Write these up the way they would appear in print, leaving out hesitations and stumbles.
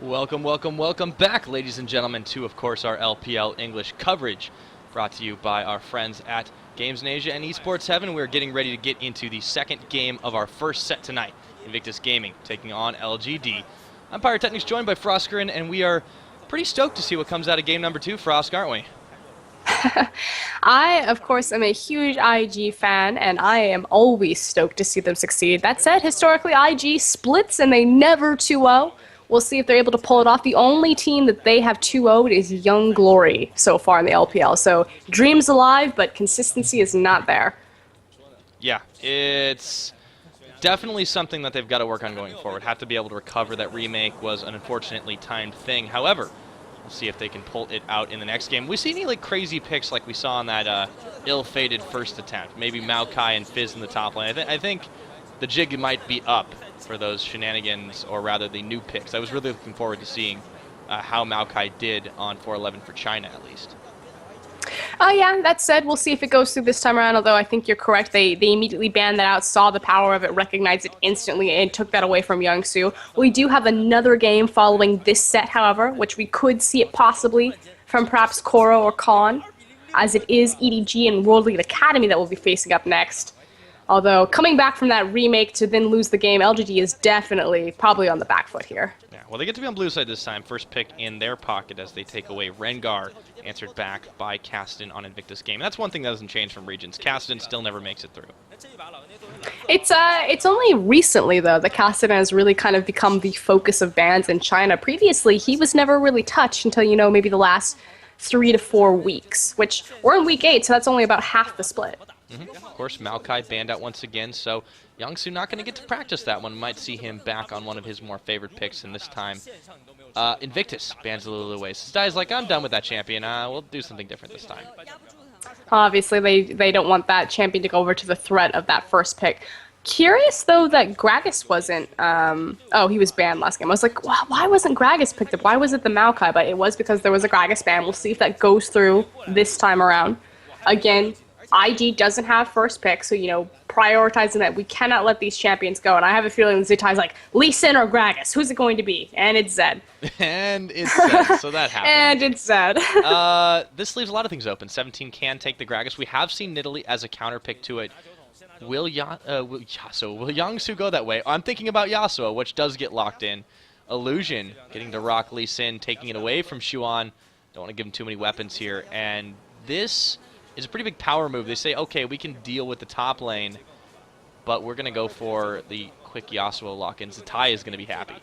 Welcome, welcome, welcome back, ladies and gentlemen, to, of course, our LPL English coverage, brought to you by our friends at Games in Asia and Esports Heaven. We're getting ready to get into the second game of our first set tonight. Invictus Gaming taking on LGD. I'm Pyrotechnics, joined by Froskerin, and we are pretty stoked to see what comes out of game number 2, Frosk, aren't we? I, of course, am a huge IG fan, and I am always stoked to see them succeed. That said, historically, IG splits and they never 2-0. We'll see if they're able to pull it off. The only team that they have 2-0'd is Young Glory so far in the LPL. So, dreams alive, but consistency is not there. Yeah, it's definitely something that they've got to work on going forward. Have to be able to recover. That remake was an unfortunately timed thing. However, we'll see if they can pull it out in the next game. We see any like crazy picks like we saw on that ill-fated first attempt. Maybe Maokai and Fizz in the top lane. I think the jig might be up for those shenanigans, or rather the new picks. I was really looking forward to seeing how Maokai did on 411 for China, at least. Yeah, that said, we'll see if it goes through this time around, although I think you're correct. They immediately banned that out, saw the power of it, recognized it instantly, and took that away from Youngsu. We do have another game following this set, however, which we could see it possibly from perhaps Koro or Khan, as it is EDG and World League Academy that we'll be facing up next. Although, coming back from that remake to then lose the game, LGD is definitely probably on the back foot here. Yeah, well, they get to be on blue side this time. First pick in their pocket as they take away Rengar, answered back by Caston on Invictus Game. That's one thing that doesn't change from regions. Caston still never makes it through. It's only recently, though, that Caston has really kind of become the focus of bans in China. Previously, he was never really touched until, you know, maybe the last 3 to 4 weeks, which we're in week 8, so that's only about half the split. Of course, Maokai banned out once again, so Youngsu not going to get to practice that one. Might see him back on one of his more favorite picks, and this time Invictus bans a little away. Dai's like, I'm done with that champion. We'll do something different this time. Obviously, they don't want that champion to go over to the threat of that first pick. Curious, though, that Gragas wasn't... oh, he was banned last game. I was like, why wasn't Gragas picked up? Why was it the Maokai? But it was because there was a Gragas ban. We'll see if that goes through this time around. Again, IG doesn't have first pick, so, you know, prioritizing that. We cannot let these champions go. And I have a feeling Zitai's like, Lee Sin or Gragas? Who's it going to be? And it's Zed. And it's Zed, so that happened. And it's Zed. This leaves a lot of things open. 17 can take the Gragas. We have seen Nidalee as a counter pick to it. Will Youngsu go that way? I'm thinking about Yasuo, which does get locked in. Illusion getting to rock Lee Sin, taking it away from Xuan. Don't want to give him too many weapons here. And this is a pretty big power move. They say, okay, we can deal with the top lane, but we're going to go for the quick Yasuo lock-in. Zitai is going to be happy.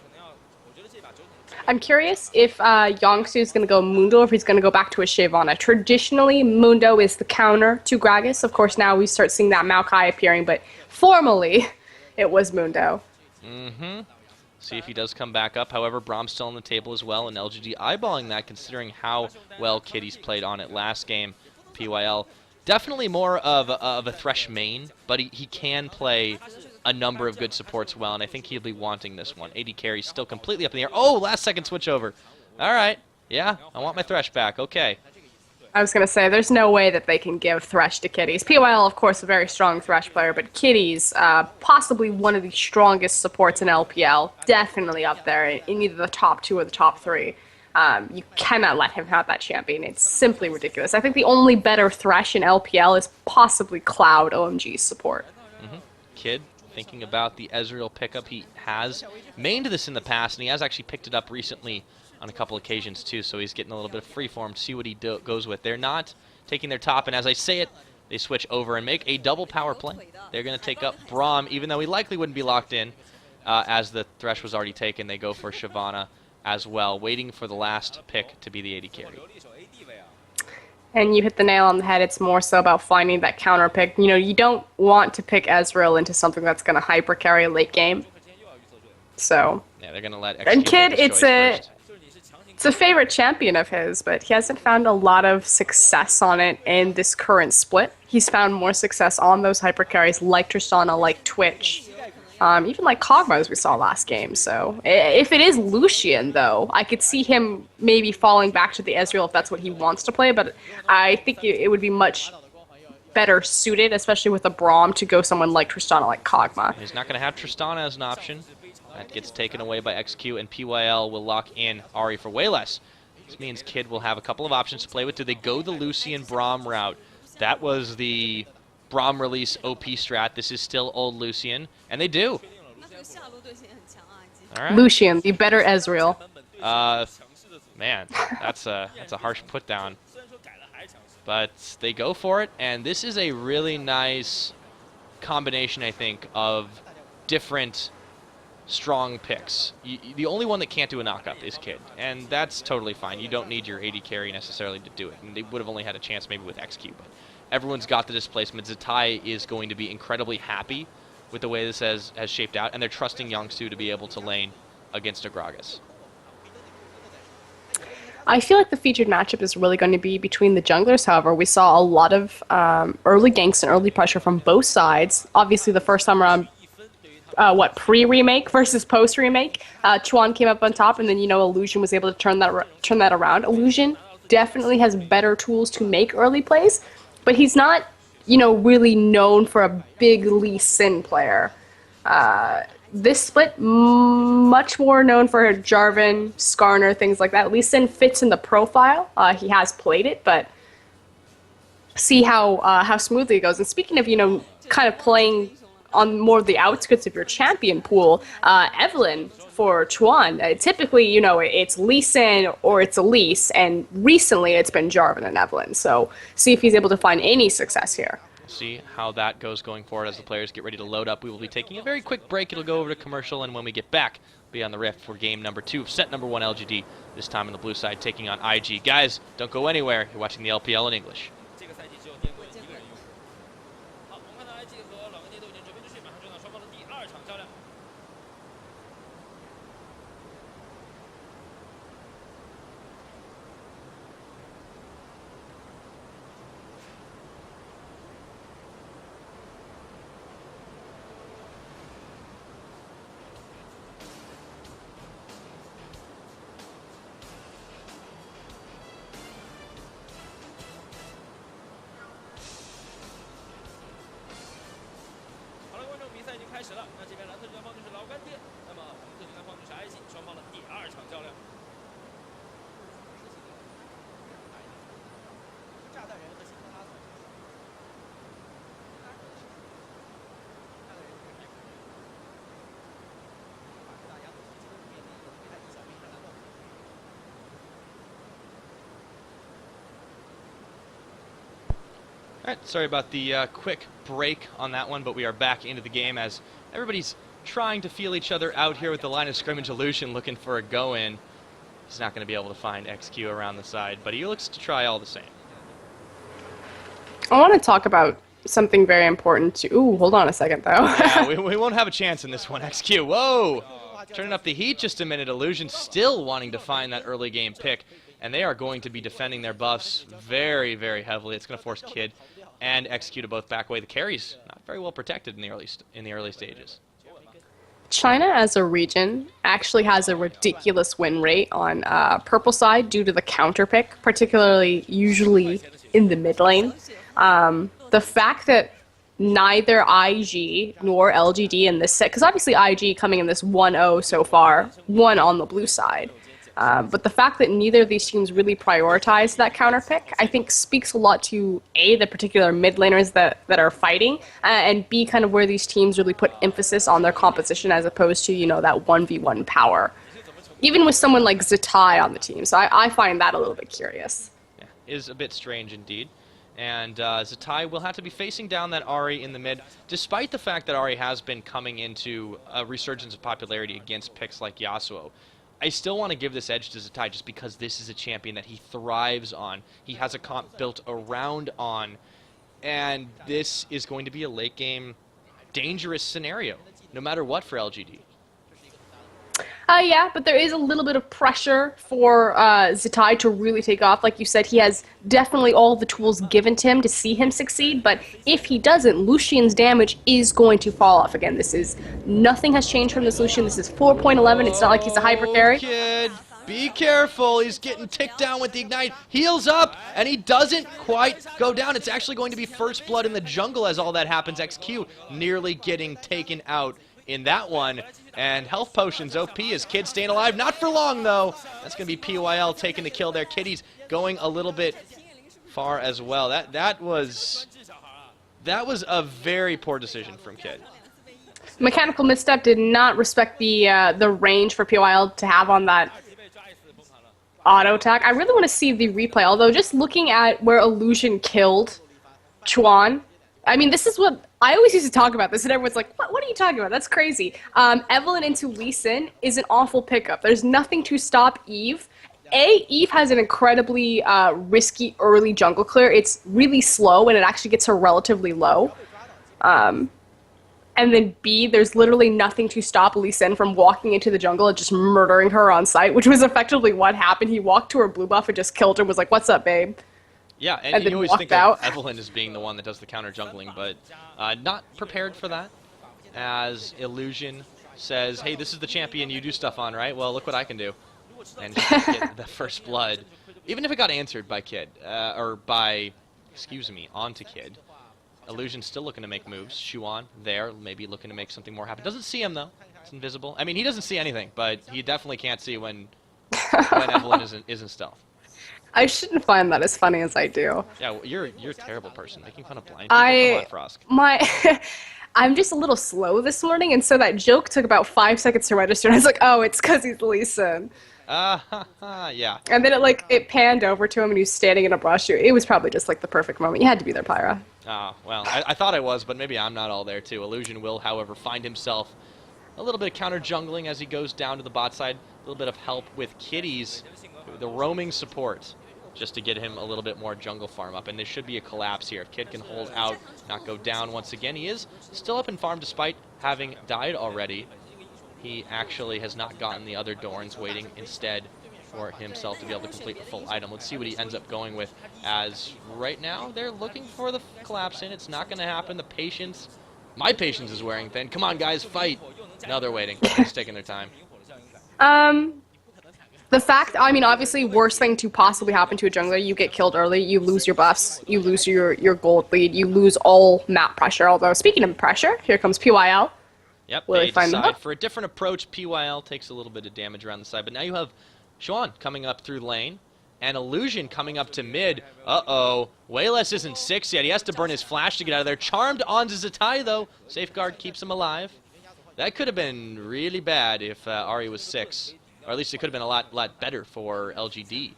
I'm curious if Youngsu is going to go Mundo or if he's going to go back to a Shyvana. Traditionally, Mundo is the counter to Gragas. Of course, now we start seeing that Maokai appearing, but formally, it was Mundo. See if he does come back up. However, Brahm's still on the table as well, and LGD eyeballing that considering how well Kitty's played on it last game. PYL, definitely more of a Thresh main, but he can play a number of good supports well, and I think he'll be wanting this one. AD carry still completely up in the air. Oh, last second switch over. All right. Yeah, I want my Thresh back. Okay. I was going to say, there's no way that they can give Thresh to Kitties. PYL, of course, a very strong Thresh player, but Kitties, possibly one of the strongest supports in LPL. Definitely up there in either the top 2 or the top 3. You cannot let him have that champion. It's simply ridiculous. I think the only better Thresh in LPL is possibly Cloud, OMG's support. Kid, thinking about the Ezreal pickup. He has mained this in the past, and he has actually picked it up recently on a couple occasions too, so he's getting a little bit of freeform to see what he goes with. They're not taking their top, and as I say it, they switch over and make a double power play. They're going to take up Braum, even though he likely wouldn't be locked in, as the Thresh was already taken. They go for Shyvana as well, waiting for the last pick to be the AD carry. And you hit the nail on the head. It's more so about finding that counter pick. You know, you don't want to pick Ezreal into something that's going to hyper carry a late game. So. Yeah, they're going to let. And Kid, it's a favorite champion of his, but he hasn't found a lot of success on it in this current split. He's found more success on those hyper carries like Tristana, like Twitch. Even like Kog'Maw, as we saw last game. So if it is Lucian, though, I could see him maybe falling back to the Ezreal if that's what he wants to play, but I think it would be much better suited, especially with a Braum, to go someone like Tristana, like Kog'Maw. He's not going to have Tristana as an option. That gets taken away by XQ, and PYL will lock in Ari for way less. This means Kid will have a couple of options to play with. Do they go the Lucian Braum route? That was the Braum release OP strat. This is still old Lucian, and they do. All right. Lucian, the better Ezreal. Man, that's a harsh put down. But they go for it, and this is a really nice combination, I think, of different strong picks. The only one that can't do a knockup is Kid, and that's totally fine. You don't need your AD carry necessarily to do it, and they would have only had a chance maybe with XQ, but everyone's got the displacement. Zatai is going to be incredibly happy with the way this has shaped out, and they're trusting Youngsu to be able to lane against Agragas. I feel like the featured matchup is really going to be between the junglers. However, we saw a lot of early ganks and early pressure from both sides. Obviously, the first time around, pre-remake versus post-remake, Chuan came up on top, and then, Illusion was able to turn that around. Illusion definitely has better tools to make early plays, but he's not, really known for a big Lee Sin player. This split, much more known for Jarvan, Skarner, things like that. Lee Sin fits in the profile. He has played it, but see how smoothly it goes. And speaking of, kind of playing on more of the outskirts of your champion pool, Evelyn for Chuan, typically, it's Lee Sin or it's Elise, and recently it's been Jarvan and Evelyn. So see if he's able to find any success here. See how that goes going forward as the players get ready to load up. We will be taking a very quick break. It'll go over to commercial, and when we get back, be on the rift for game number 2 of set number 1 LGD, this time on the blue side taking on IG. Guys, don't go anywhere. You're watching the LPL in English. All right, sorry about the quick break on that one, but we are back into the game as everybody's trying to feel each other out here with the line of scrimmage. Illusion looking for a go-in. He's not going to be able to find XQ around the side, but he looks to try all the same. I want to talk about something very important to... Ooh, hold on a second, though. Yeah, we won't have a chance in this one. XQ, whoa! Turning up the heat just a minute. Illusion still wanting to find that early game pick, and they are going to be defending their buffs very, very heavily. It's going to force Kid and XQ to both back away. The carry's not very well protected in the early stages. China as a region actually has a ridiculous win rate on purple side due to the counter pick, particularly usually in the mid lane. The fact that neither IG nor LGD in this set, because obviously IG coming in this 1-0 so far, one on the blue side. But the fact that neither of these teams really prioritize that counter pick, I think speaks a lot to A, the particular mid laners that are fighting, and B, kind of where these teams really put emphasis on their composition as opposed to, that 1v1 power. Even with someone like Zatai on the team, so I find that a little bit curious. Yeah, is a bit strange indeed. And Zatai will have to be facing down that Ahri in the mid, despite the fact that Ahri has been coming into a resurgence of popularity against picks like Yasuo. I still want to give this edge to Zatai just because this is a champion that he thrives on. He has a comp built around on, and this is going to be a late game dangerous scenario, no matter what for LGD. Yeah, but there is a little bit of pressure for Zatai to really take off. Like you said, he has definitely all the tools given to him to see him succeed, but if he doesn't, Lucian's damage is going to fall off again. Nothing has changed from this Lucian. This is 4.11. It's not like he's a hyper carry. Kid, be careful. He's getting ticked down with the Ignite. Heals up, and he doesn't quite go down. It's actually going to be first blood in the jungle as all that happens. XQ nearly getting taken out in that one. And health potions, OP is Kid staying alive. Not for long, though. That's going to be PYL taking the kill there. Kitty's going a little bit far as well. That was a very poor decision from Kid. Mechanical misstep did not respect the range for PYL to have on that auto attack. I really want to see the replay, although just looking at where Illusion killed Chuan, I mean, this is what I always used to talk about this, and everyone's like, what are you talking about? That's crazy. Evelyn into Lee Sin is an awful pickup. There's nothing to stop Eve. Eve has an incredibly risky early jungle clear. It's really slow, and it actually gets her relatively low. And then B, there's literally nothing to stop Lee Sin from walking into the jungle and just murdering her on sight, which was effectively what happened. He walked to her blue buff and just killed her and was like, what's up, babe? Yeah, and you always think of Evelyn as being the one that does the counter jungling, but not prepared for that. As Illusion says, hey, this is the champion you do stuff on, right? Well, look what I can do. And just get the first blood. Even if it got answered by Kid, or by, excuse me, onto Kid. Illusion's still looking to make moves. Xuan there, maybe looking to make something more happen. Doesn't see him, though. It's invisible. I mean, he doesn't see anything, but he definitely can't see when Evelyn isn't stealth. I shouldn't find that as funny as I do. Yeah, well, you're a terrible person. Making fun of blind people. Come on, Frosk. I'm just a little slow this morning, and so that joke took about 5 seconds to register, and I was like, oh, it's because he's Lee Sin. Yeah. And then it panned over to him, and he was standing in a brush. It was probably just like the perfect moment. You had to be there, Pyra. Well, I thought I was, but maybe I'm not all there, too. Illusion will, however, find himself a little bit of counter-jungling as he goes down to the bot side. A little bit of help with Kitties, the roaming support, just to get him a little bit more jungle farm up. And there should be a collapse here. If Kid can hold out, not go down once again. He is still up in farm despite having died already. He actually has not gotten the other Dorns, waiting instead for himself to be able to complete the full item. Let's see what he ends up going with, as right now they're looking for the collapse in. It's not going to happen. The patience, my patience is wearing thin. Come on, guys, fight. No, they're waiting. They're just taking their time. The fact, I mean, obviously, worst thing to possibly happen to a jungler, you get killed early, you lose your buffs, you lose your gold lead, you lose all map pressure. Although, speaking of pressure, here comes PYL. Yep, they decide for a different approach. PYL takes a little bit of damage around the side, but now you have Xuan coming up through lane, and Illusion coming up to mid. Uh-oh, Wayless isn't 6 yet. He has to burn his flash to get out of there. Charmed on Zatai, though. Safeguard keeps him alive. That could have been really bad if Ahri was 6. Or at least it could have been a lot better for LGD.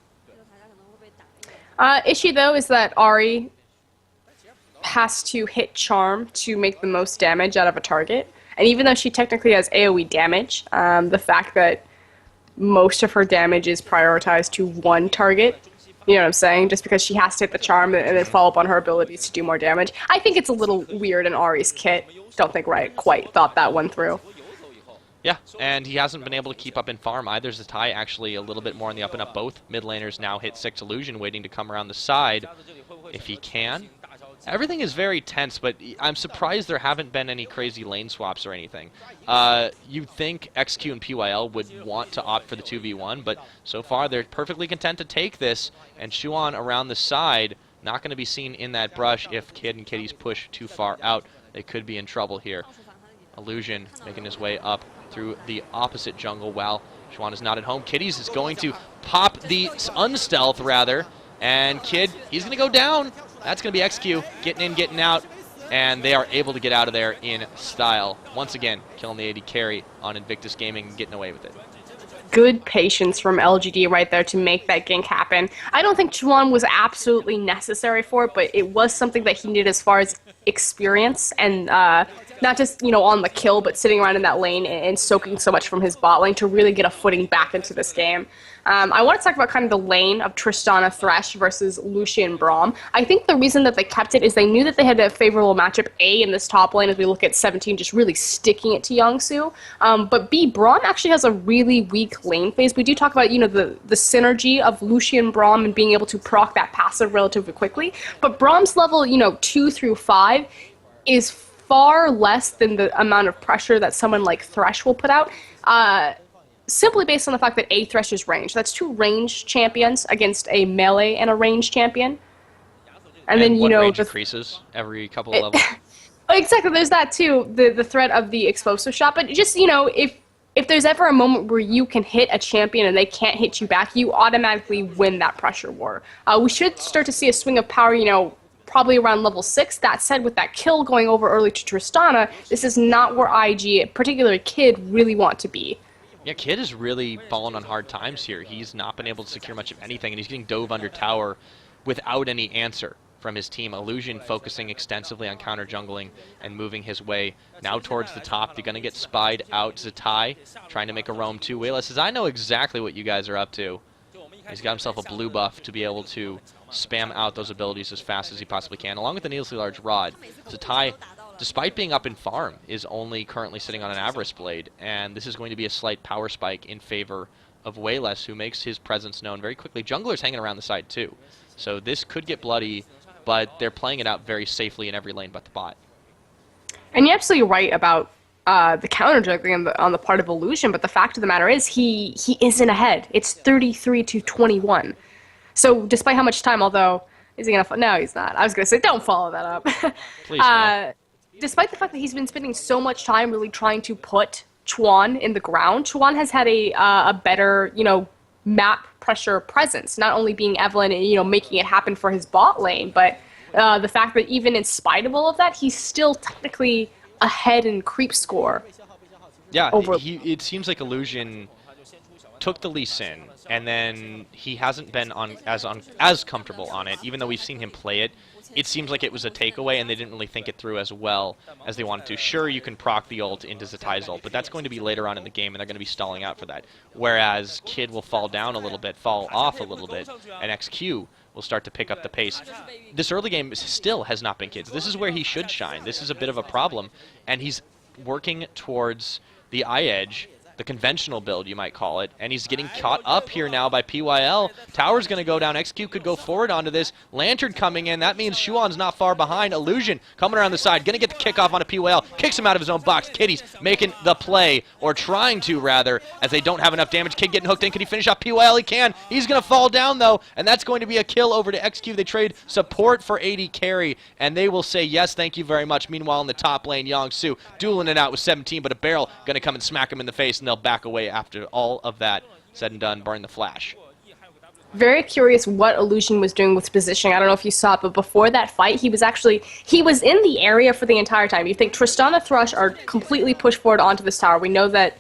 Issue, though, is that Ahri has to hit Charm to make the most damage out of a target. And even though she technically has AoE damage, the fact that most of her damage is prioritized to one target, you know what I'm saying? Just because she has to hit the charm and then follow up on her abilities to do more damage. I think it's a little weird in Ahri's kit. Don't think Riot quite thought that one through. Yeah, and he hasn't been able to keep up in farm either. Zatai actually a little bit more on the up and up. Both mid laners now hit 6 Illusion, waiting to come around the side if he can. Everything is very tense, but I'm surprised there haven't been any crazy lane swaps or anything. You'd think XQ and PYL would want to opt for the 2v1, but so far they're perfectly content to take this, and Xuan around the side, not going to be seen in that brush if Kid and Kitties push too far out. They could be in trouble here. Illusion making his way up through the opposite jungle while Xuan is not at home. Kitties is going to pop the unstealth, rather, and Kid, he's going to go down. That's going to be XQ, getting in, getting out, and they are able to get out of there in style. Once again, killing the AD carry on Invictus Gaming and getting away with it. Good patience from LGD right there to make that gank happen. I don't think Chuan was absolutely necessary for it, but it was something that he needed as far as experience, and not just, you know, on the kill, but sitting around in that lane and soaking so much from his bot lane to really get a footing back into this game. I want to talk about kind of the lane of Tristana Thresh versus Lucian Braum. I think the reason that they kept it is they knew that they had a favorable matchup, A, in this top lane as we look at 17 just really sticking it to Youngsu, but B, Braum actually has a really weak lane phase. We do talk about, you know, the synergy of Lucian Braum and being able to proc that passive relatively quickly, but Braum's level, you know, 2 through 5 is far less than the amount of pressure that someone like Thresh will put out. Simply based on the fact that A, Thresh is range. That's 2 range champions against a melee and a range champion. And then, you know, range increases every couple of levels. Exactly, there's that too, the threat of the explosive shot. But just, if there's ever a moment where you can hit a champion and they can't hit you back, you automatically win that pressure war. We should start to see a swing of power, probably around level 6. That said, with that kill going over early to Tristana, this is not where IG, particularly Kid, really want to be. Yeah, Kid is really falling on hard times here. He's not been able to secure much of anything, and he's getting dove under tower without any answer from his team. Illusion focusing extensively on counter jungling and moving his way now towards the top. They're going to get spied out. Zatai trying to make a roam too. Wayla says, I know exactly what you guys are up to. He's got himself a blue buff to be able to spam out those abilities as fast as he possibly can, along with the needlessly large rod. Zatai, despite being up in farm, is only currently sitting on an Avarice Blade, and this is going to be a slight power spike in favor of Wayless, who makes his presence known very quickly. Jungler's hanging around the side too, so this could get bloody, but they're playing it out very safely in every lane but the bot. And you're absolutely right about the counter juggling on the part of Illusion, but the fact of the matter is he isn't ahead. It's 33-21. So despite how much time, although, is he going to... No, he's not. I was going to say, don't follow that up. Please no. Despite the fact that he's been spending so much time really trying to put Chuan in the ground, Chuan has had a better, map pressure presence, not only being Evelyn and, making it happen for his bot lane, but the fact that even in spite of all of that, he's still technically ahead in creep score. Yeah, it seems like Illusion took the Lee Sin, and then he hasn't been as comfortable on it, even though we've seen him play it. It seems like it was a takeaway, and they didn't really think it through as well as they wanted to. Sure, you can proc the ult into Zatai's ult, but that's going to be later on in the game, and they're going to be stalling out for that. Whereas Kid will fall down a little bit, fall off a little bit, and XQ will start to pick up the pace. This early game still has not been Kid's. This is where he should shine. This is a bit of a problem, and he's working towards the eye edge, the conventional build, you might call it, and he's getting caught up here now by PYL. Tower's going to go down. XQ could go forward onto this. Lantern coming in. That means Shuan's not far behind. Illusion coming around the side. Going to get the kickoff onto PYL. Kicks him out of his own box. Kitty's making the play, or trying to, rather, as they don't have enough damage. Kid getting hooked in. Can he finish off PYL? He can. He's going to fall down, though, and that's going to be a kill over to XQ. They trade support for AD carry, and they will say, yes, thank you very much. Meanwhile, in the top lane, Yongsu dueling it out with 17, but a barrel going to come and smack him in the face, and they'll back away after all of that said and done, barring the flash. Very curious what Illusion was doing with his positioning. I don't know if you saw it, but before that fight, he was in the area for the entire time. You think Tristana Thrush are completely pushed forward onto this tower. We know that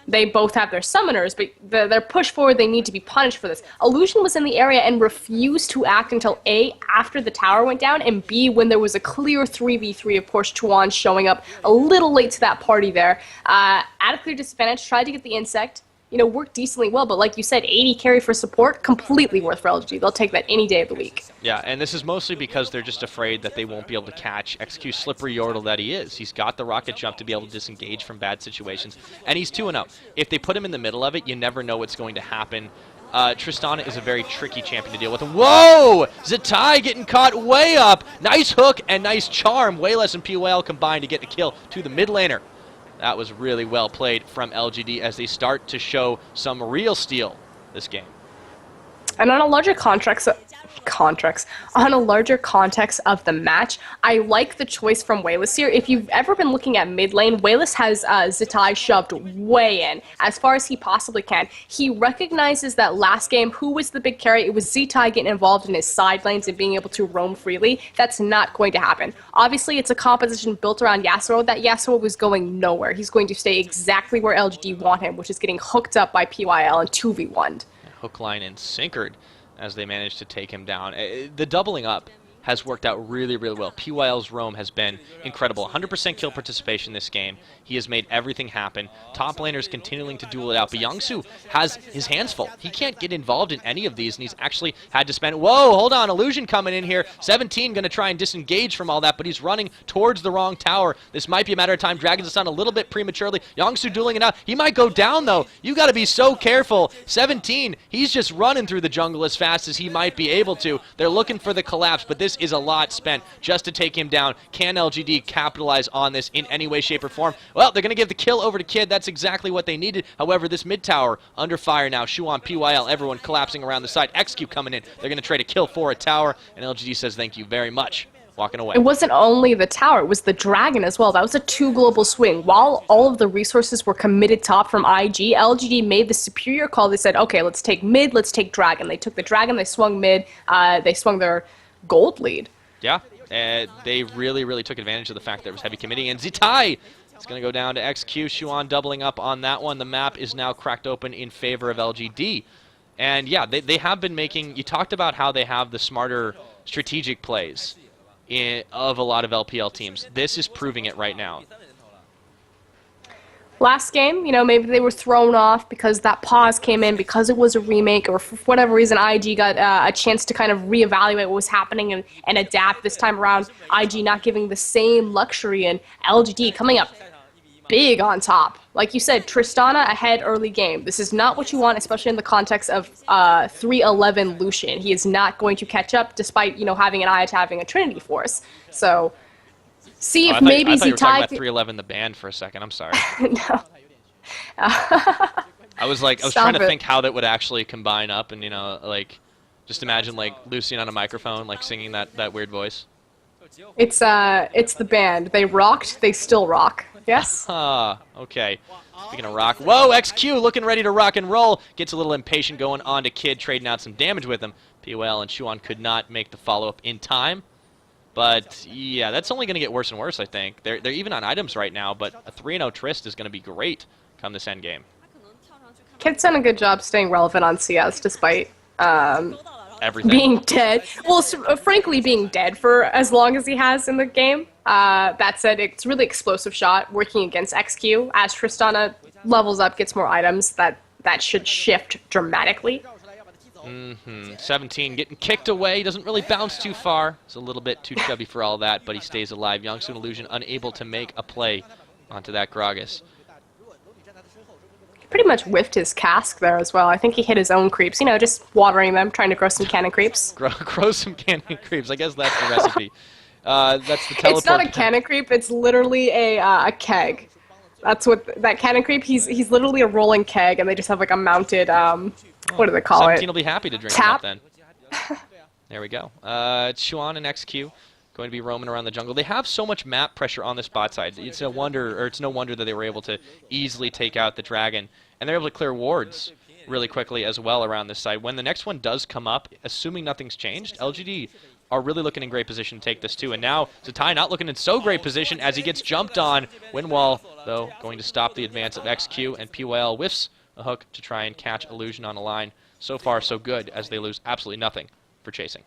they both have their summoners, but they're pushed forward. They need to be punished for this. Illusion was in the area and refused to act until A, after the tower went down, and B, when there was a clear 3v3, of course, Chuan showing up a little late to that party there. At a clear disadvantage, tried to get the insect, worked decently well, but like you said, 80 carry for support, completely worth for LGD. They'll take that any day of the week. Yeah, and this is mostly because they're just afraid that they won't be able to catch XQ's slippery yordle that he is. He's got the rocket jump to be able to disengage from bad situations, and he's 2-0. If they put him in the middle of it, you never know what's going to happen. Tristana is a very tricky champion to deal with. Whoa! Zatai getting caught way up. Nice hook and nice charm. Wayless and PYL combined to get the kill to the mid laner. That was really well played from LGD as they start to show some real steel this game. And on a larger context of the match, I like the choice from Wayless here. If you've ever been looking at mid lane, Wayless has Zatai shoved way in, as far as he possibly can. He recognizes that last game, who was the big carry? It was Zatai getting involved in his side lanes and being able to roam freely. That's not going to happen. Obviously, it's a composition built around Yasuo. That Yasuo was going nowhere. He's going to stay exactly where LGD want him, which is getting hooked up by PYL and 2v1'd. Hook, line, and sinkered as they managed to take him down. The doubling up has worked out really, really well. PYL's roam has been incredible. 100% kill participation this game. He has made everything happen. Top laners continuing to duel it out, but Yongsu has his hands full. He can't get involved in any of these, and he's actually had to spend... Whoa, hold on, Illusion coming in here. 17 going to try and disengage from all that, but he's running towards the wrong tower. This might be a matter of time. Dragging the sun a little bit prematurely. Yongsu dueling it out. He might go down, though. You got to be so careful. 17, he's just running through the jungle as fast as he might be able to. They're looking for the collapse, but this is a lot spent just to take him down. Can LGD capitalize on this in any way, shape, or form? Well, they're going to give the kill over to Kid. That's exactly what they needed. However, this mid tower under fire now. Shuan, PYL, everyone collapsing around the side. XQ coming in. They're going to trade a kill for a tower, and LGD says thank you very much. walking away. It wasn't only the tower, it was the dragon as well. That was a 2 global swing. While all of the resources were committed top from IG, LGD made the superior call. They said, okay, let's take mid, let's take dragon. They took the dragon, they swung mid, they swung their gold lead. Yeah, they really, really took advantage of the fact that there was heavy committing. And Zitai is going to go down to XQ. Xuan doubling up on that one. The map is now cracked open in favor of LGD. And yeah, they have been making, you talked about how they have the smarter strategic plays of a lot of LPL teams. This is proving it right now. Last game, you know, maybe they were thrown off because that pause came in, because it was a remake, or for whatever reason, IG got a chance to kind of reevaluate what was happening and adapt this time around. IG not giving the same luxury, and LGD coming up big on top. Like you said, Tristana ahead early game. This is not what you want, especially in the context of 311 Lucian. He is not going to catch up, despite, you know, having an eye to having a Trinity Force. So, see if maybe I thought you were talking about Zitai... 311 the band for a second. I'm sorry. No. I was trying to think how that would actually combine up, and, you know, like, just imagine, like, Lucian on a microphone, like, singing that weird voice. It's the band. They rocked, they still rock. Yes? Okay. Speaking of rock, whoa, XQ looking ready to rock and roll. Gets a little impatient going on to Kid, trading out some damage with him. POL and Xuan could not make the follow-up in time. But, yeah, that's only going to get worse and worse, I think. They're even on items right now, but a 3-0 Trist is going to be great come this end game. Kid's done a good job staying relevant on CS, despite Everything. being dead. Well, frankly, being dead for as long as he has in the game. That said, it's really explosive shot working against XQ. As Tristana levels up, gets more items, that should shift dramatically. 17 getting kicked away. Doesn't really bounce too far. It's a little bit too chubby for all that, but he stays alive. Youngsu and Illusion unable to make a play onto that Gragas. Pretty much whiffed his cask there as well. I think he hit his own creeps, you know, just watering them, trying to grow some cannon creeps. Grow some cannon creeps. I guess that's the recipe. That's the teleport. It's not a cannon creep, it's literally a keg. That's what that cannon creep, he's literally a rolling keg, and they just have like a mounted, what do they call 17 it? will be happy to drink Tap? them up then. There we go. Xuan and XQ going to be roaming around the jungle. They have so much map pressure on this bot side. It's no wonder that they were able to easily take out the dragon, and they're able to clear wards really quickly as well around this side. When the next one does come up, assuming nothing's changed, LGD are really looking in great position to take this too. And now Zitai not looking in so great position as he gets jumped on. Windwall, though, going to stop the advance of XQ, and PYL whiffs a hook to try and catch Illusion on a line. So far, so good, as they lose absolutely nothing for chasing.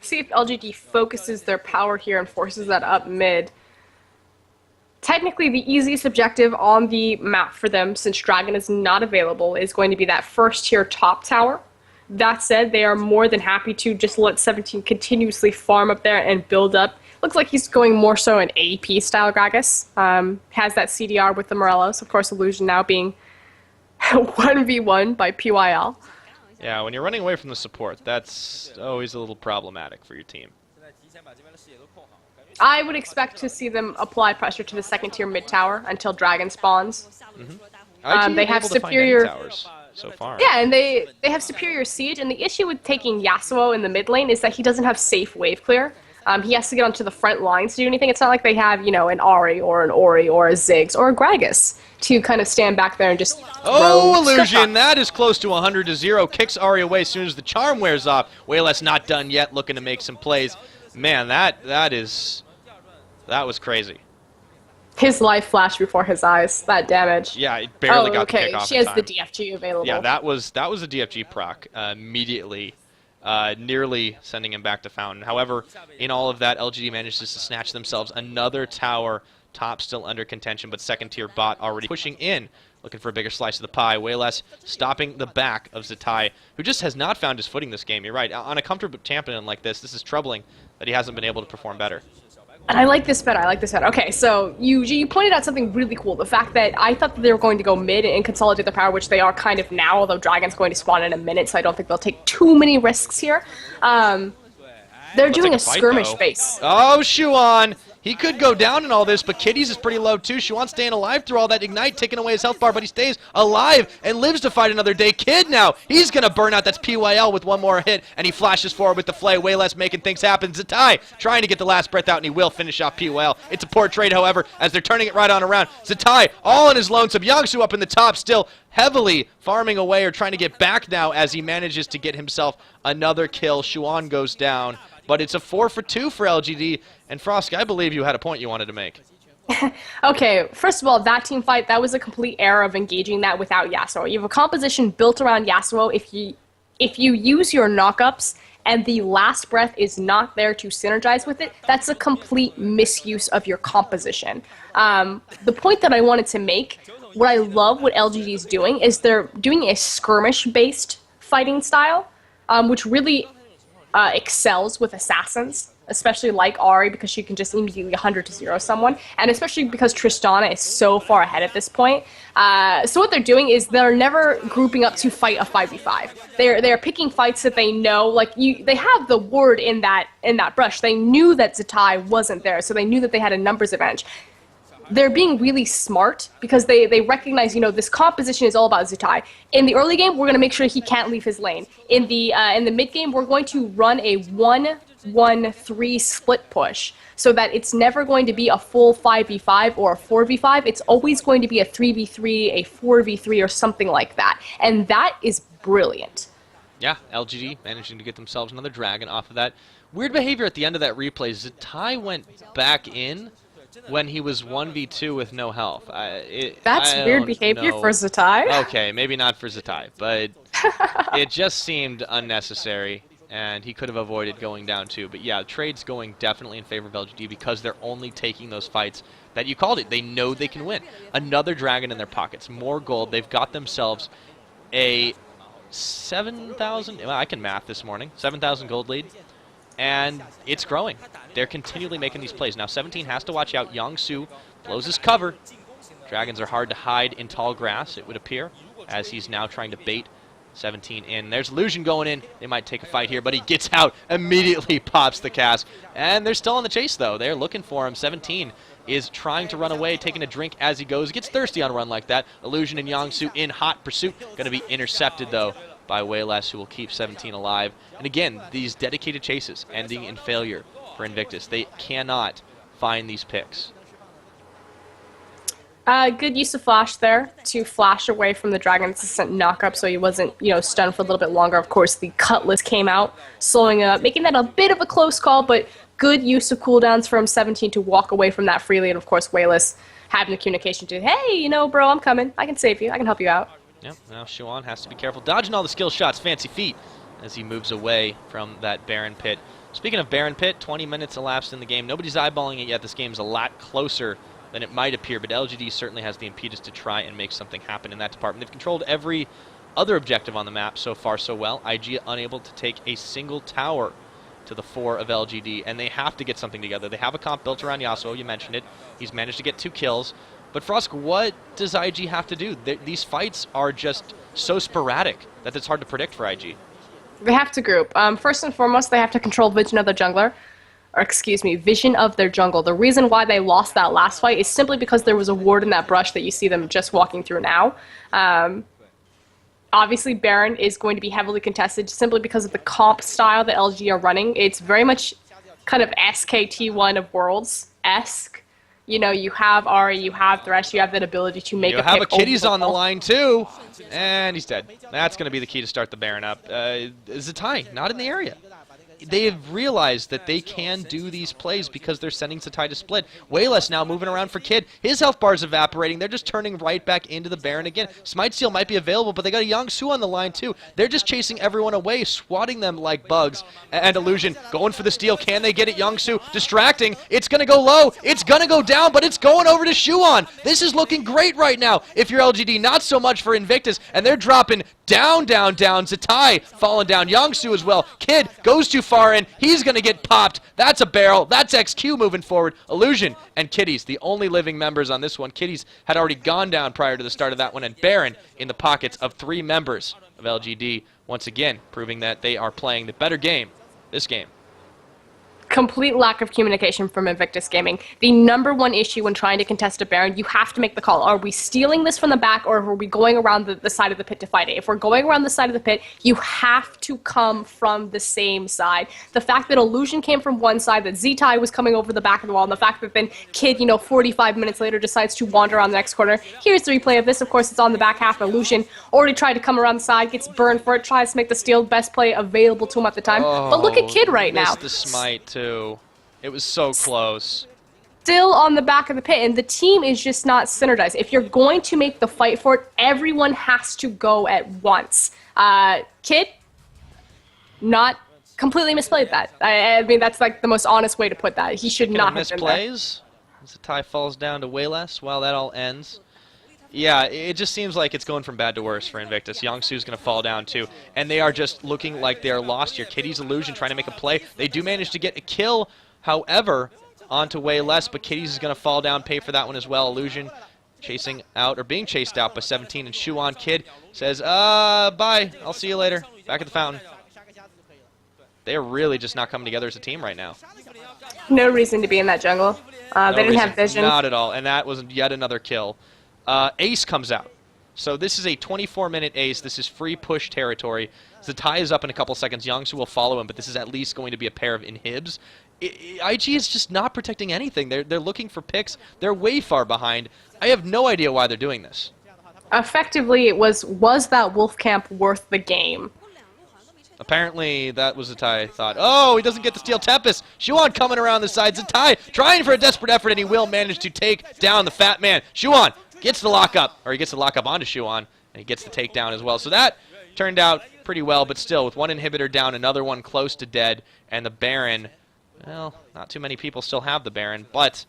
See if LGD focuses their power here and forces that up mid. Technically, the easiest objective on the map for them, since Dragon is not available, is going to be that first tier top tower. That said, they are more than happy to just let 17 continuously farm up there and build up. Looks like he's going more so an AP style Gragas. Has that CDR with the Morelos. Of course, Illusion now being 1v1 by PYL. Yeah, when you're running away from the support, that's always a little problematic for your team. I would expect to see them apply pressure to the second tier mid tower until Dragon spawns. They have superior towers so far. Yeah, and they have superior siege, and the issue with taking Yasuo in the mid lane is that he doesn't have safe wave clear. He has to get onto the front lines to do anything. It's not like they have, you know, an Ahri or an Ori or a Ziggs or a Gragas to kind of stand back there and just Oh, Illusion! That is close to 100-0. Kicks Ahri away as soon as the charm wears off. Wayless not done yet, looking to make some plays. Man, that was crazy. His life flashed before his eyes. That damage. Yeah, it barely got the kick off. She has the DFG available. Yeah, that was a DFG proc immediately. Nearly sending him back to Fountain. However, in all of that, LGD manages to snatch themselves another tower. Top still under contention, but second tier bot already pushing in, looking for a bigger slice of the pie. Way less stopping the back of Zitai, who just has not found his footing this game. You're right. On a comfortable champion like this is troubling that he hasn't been able to perform better. And I like this better. Okay, so you pointed out something really cool. The fact that I thought that they were going to go mid and consolidate their power, which they are kind of now, although Dragon's going to spawn in a minute, so I don't think they'll take too many risks here. They're doing a skirmish base. Oh, Xuan! He could go down in all this, but Kitties is pretty low too. Shuan staying alive through all that Ignite, taking away his health bar, but he stays alive and lives to fight another day. Kid now, he's going to burn out. That's PYL with one more hit, and he flashes forward with the flay. Way less making things happen. Zatai trying to get the last breath out, and he will finish off PYL. It's a poor trade, however, as they're turning it right on around. Zatai all on his lonesome. Yangsu up in the top, still heavily farming away or trying to get back now as he manages to get himself another kill. Shuan goes down, but it's a 4 for 2 for LGD. And Frosk, I believe you had a point you wanted to make. Okay, first of all, that team fight, that was a complete error of engaging that without Yasuo. You have a composition built around Yasuo. If you use your knockups and the last breath is not there to synergize with it, that's a complete misuse of your composition. The point that I wanted to make, what I love what LGD is doing is they're doing a skirmish-based fighting style, which really excels with assassins, especially like Ahri, because she can just immediately 100-0 someone, and especially because Tristana is so far ahead at this point. So what they're doing is they're never grouping up to fight a 5v5. They're picking fights that they know, like they have the word in that brush. They knew that Zatai wasn't there, so they knew that they had a numbers advantage. They're being really smart because they recognize, this composition is all about Zatai. In the early game, we're going to make sure he can't leave his lane. In the mid game, we're going to run a 1-1-3 split push so that it's never going to be a full 5v5 or a 4v5. It's always going to be a 3v3, a 4v3, or something like that. And that is brilliant. Yeah, LGD managing to get themselves another dragon off of that. Weird behavior at the end of that replay. Zatai went back in when he was 1v2 with no health. That's weird behavior for Zatai. Okay, maybe not for Zatai, but it just seemed unnecessary, and he could have avoided going down too. But yeah, trade's going definitely in favor of LGD because they're only taking those fights that you called it. They know they can win. Another dragon in their pockets, more gold. They've got themselves a 7,000, well, I can math this morning, 7,000 gold lead. And it's growing. They're continually making these plays. Now 17 has to watch out. Yangsu blows his cover. Dragons are hard to hide in tall grass, it would appear, as he's now trying to bait 17 in. There's Illusion going in. They might take a fight here, but he gets out, immediately pops the cast. And they're still on the chase, though. They're looking for him. 17 is trying to run away, taking a drink as he goes. Gets thirsty on a run like that. Illusion and Yangsu in hot pursuit. Going to be intercepted, though, by Wayless, who will keep 17 alive. And again, these dedicated chases ending in failure for Invictus. They cannot find these picks. Good use of flash there to flash away from the dragon assistant knockup so he wasn't, stunned for a little bit longer. Of course, the Cutlass came out, slowing it up, making that a bit of a close call, but good use of cooldowns from 17 to walk away from that freely. And of course, Wayless having the communication to, hey, bro, I'm coming. I can save you. I can help you out. Yep, now Shuan has to be careful, dodging all the skill shots, fancy feet, as he moves away from that Baron Pit. Speaking of Baron Pit, 20 minutes elapsed in the game. Nobody's eyeballing it yet. This game's a lot closer than it might appear, but LGD certainly has the impetus to try and make something happen in that department. They've controlled every other objective on the map so far so well. IG unable to take a single tower to the 4 of LGD, and they have to get something together. They have a comp built around Yasuo, you mentioned it. He's managed to get 2 kills. But Frosk, what does IG have to do? These fights are just so sporadic that it's hard to predict for IG. They have to group. First and foremost, they have to control vision of their jungler. Or excuse me, vision of their jungle. The reason why they lost that last fight is simply because there was a ward in that brush that you see them just walking through now. Obviously, Baron is going to be heavily contested simply because of the comp style that LG are running. It's very much kind of SKT1 of Worlds-esque. You have Ahri, you have Thresh, you have that ability to make a pick. You have a Kitties on the line, too. And he's dead. That's going to be the key to start the Baron up. Zatai, not in the area. They have realized that they can do these plays because they're sending Zatai to split. Wayless now moving around for Kid. His health bar is evaporating. They're just turning right back into the Baron again. Smite Seal might be available, but they got a Yangsu on the line too. They're just chasing everyone away, swatting them like bugs. And Illusion going for the steal. Can they get it? Yangsu distracting. It's going to go low. It's going to go down, but it's going over to Shuan. This is looking great right now. If you're LGD, not so much for Invictus. And they're dropping down, down, down. Zatai falling down. Yangsu as well. Kid goes too far in. He's going to get popped. That's a barrel. That's XQ moving forward. Illusion and Kitties, the only living members on this one. Kitties had already gone down prior to the start of that one, and Baron in the pockets of 3 members of LGD, once again proving that they are playing the better game this game. complete lack of communication from Invictus Gaming. The #1 issue when trying to contest a Baron, you have to make the call. Are we stealing this from the back, or are we going around the side of the pit to fight it? If we're going around the side of the pit, you have to come from the same side. The fact that Illusion came from one side, that Z-Tai was coming over the back of the wall, and the fact that then Kid, 45 minutes later decides to wander around the next corner. Here's the replay of this. Of course, it's on the back half. Illusion already tried to come around the side, gets burned for it, tries to make the steal, best play available to him at the time. But look at Kid right now. Missed the smite, too. It was so close. Still on the back of the pit, and the team is just not synergized. If you're going to make the fight for it, everyone has to go at once. Kid, not completely misplayed that. I mean, that's like the most honest way to put that. He should not have been there. Misplays as the tie falls down to way less while that all ends. Yeah, it just seems like it's going from bad to worse for Invictus. Youngsu's going to fall down too, and they are just looking like they are lost here. Kitty's Illusion trying to make a play. They do manage to get a kill, however, onto way less, but Kitty's is going to fall down, pay for that one as well. Illusion chasing out, or being chased out by 17, and Shuan Kid says, bye, I'll see you later. Back at the fountain. They are really just not coming together as a team right now. No reason to be in that jungle. They didn't have vision. Not at all, and that was yet another kill. Ace comes out. So this is a 24-minute ace. This is free push territory. Zatai is up in a couple seconds. Youngsu will follow him, but this is at least going to be a pair of inhibs. IG is just not protecting anything. They're looking for picks. They're way far behind. I have no idea why they're doing this. Effectively, it was that Wolf Camp worth the game? Apparently, that was Zatai thought. Oh, he doesn't get to steal Tempest. Shuan coming around the side. Zatai trying for a desperate effort, and he will manage to take down the fat man. Shuan gets the lockup, or he gets the lockup onto Shuan, and he gets the takedown as well. So that turned out pretty well, but still, with one inhibitor down, another one close to dead, and the Baron, well, not too many people still have the Baron, but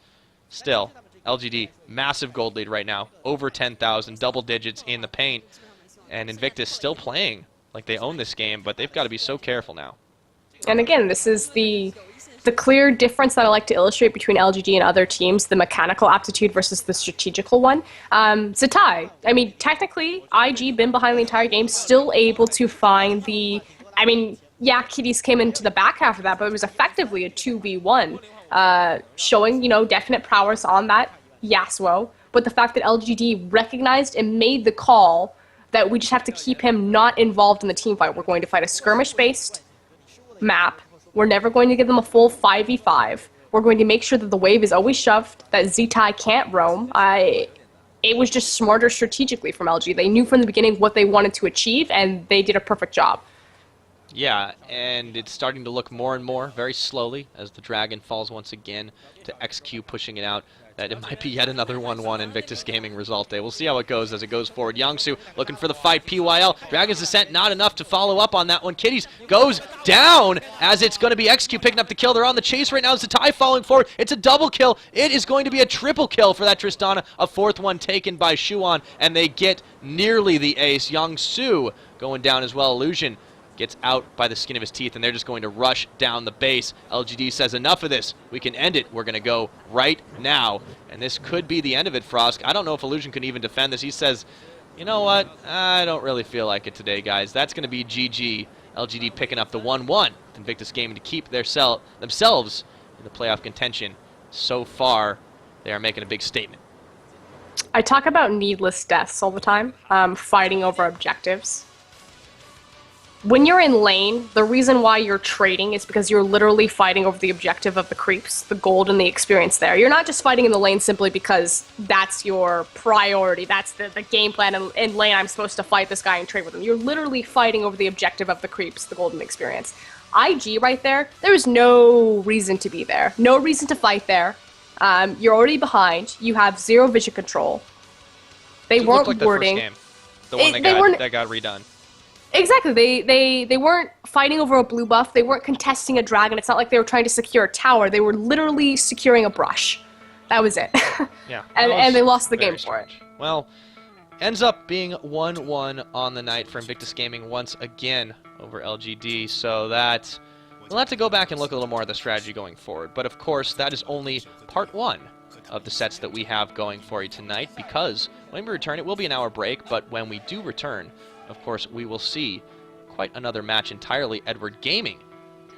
still, LGD, massive gold lead right now, over 10,000, double digits in the paint, and Invictus still playing like they own this game, but they've got to be so careful now. And again, this is the clear difference that I like to illustrate between LGD and other teams, the mechanical aptitude versus the strategical one. Zatai, I mean, technically, IG been behind the entire game, still able to find the, I mean, yeah, Kitties came into the back half of that, but it was effectively a 2v1, showing, definite prowess on that Yasuo. But the fact that LGD recognized and made the call that we just have to keep him not involved in the team fight. We're going to fight a skirmish-based map. We're never going to give them a full 5v5. We're going to make sure that the wave is always shoved, that Z-Tai can't roam. It was just smarter strategically from LG. They knew from the beginning what they wanted to achieve, and they did a perfect job. Yeah, and it's starting to look more and more, very slowly, as the Dragon falls once again to XQ, pushing it out, that it might be yet another 1-1 Invictus Gaming result day. We'll see how it goes as it goes forward. Youngsu looking for the fight. PYL, Dragon's Descent, not enough to follow up on that one. Kitties goes down as it's going to be XQ picking up the kill. They're on the chase right now. Zatai falling forward. It's a double kill. It is going to be a triple kill for that Tristana. A fourth one taken by Shuan, and they get nearly the ace. Youngsu going down as well. Illusion gets out by the skin of his teeth, and they're just going to rush down the base. LGD says, enough of this. We can end it. We're going to go right now. And this could be the end of it, Frost. I don't know if Illusion can even defend this. He says, you know what? I don't really feel like it today, guys. That's going to be GG. LGD picking up the 1-1. Invictus Gaming to keep themselves in the playoff contention. So far, they are making a big statement. I talk about needless deaths all the time, fighting over objectives. When you're in lane, the reason why you're trading is because you're literally fighting over the objective of the creeps, the gold and the experience there. You're not just fighting in the lane simply because that's your priority, that's the game plan. In lane, I'm supposed to fight this guy and trade with him. You're literally fighting over the objective of the creeps, the golden experience. IG right there, there's no reason to be there. No reason to fight there. You're already behind. You have zero vision control. They weren't like warding. The first game. The one that got redone. Exactly. They weren't fighting over a blue buff. They weren't contesting a dragon. It's not like they were trying to secure a tower. They were literally securing a brush. That was it. Yeah. and they lost the game for it. Well, ends up being 1-1 on the night for Invictus Gaming once again over LGD. So that we'll have to go back and look a little more at the strategy going forward. But of course, that is only part one of the sets that we have going for you tonight, because when we return, it will be an hour break, but when we do return, of course, we will see quite another match entirely. Edward Gaming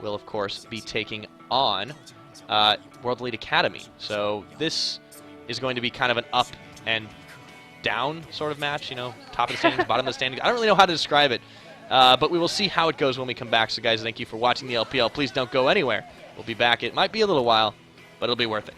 will, of course, be taking on World Elite Academy. So this is going to be kind of an up and down sort of match, you know, top of the standings, bottom of the standings. I don't really know how to describe it, but we will see how it goes when we come back. So, guys, thank you for watching the LPL. Please don't go anywhere. We'll be back. It might be a little while, but it'll be worth it.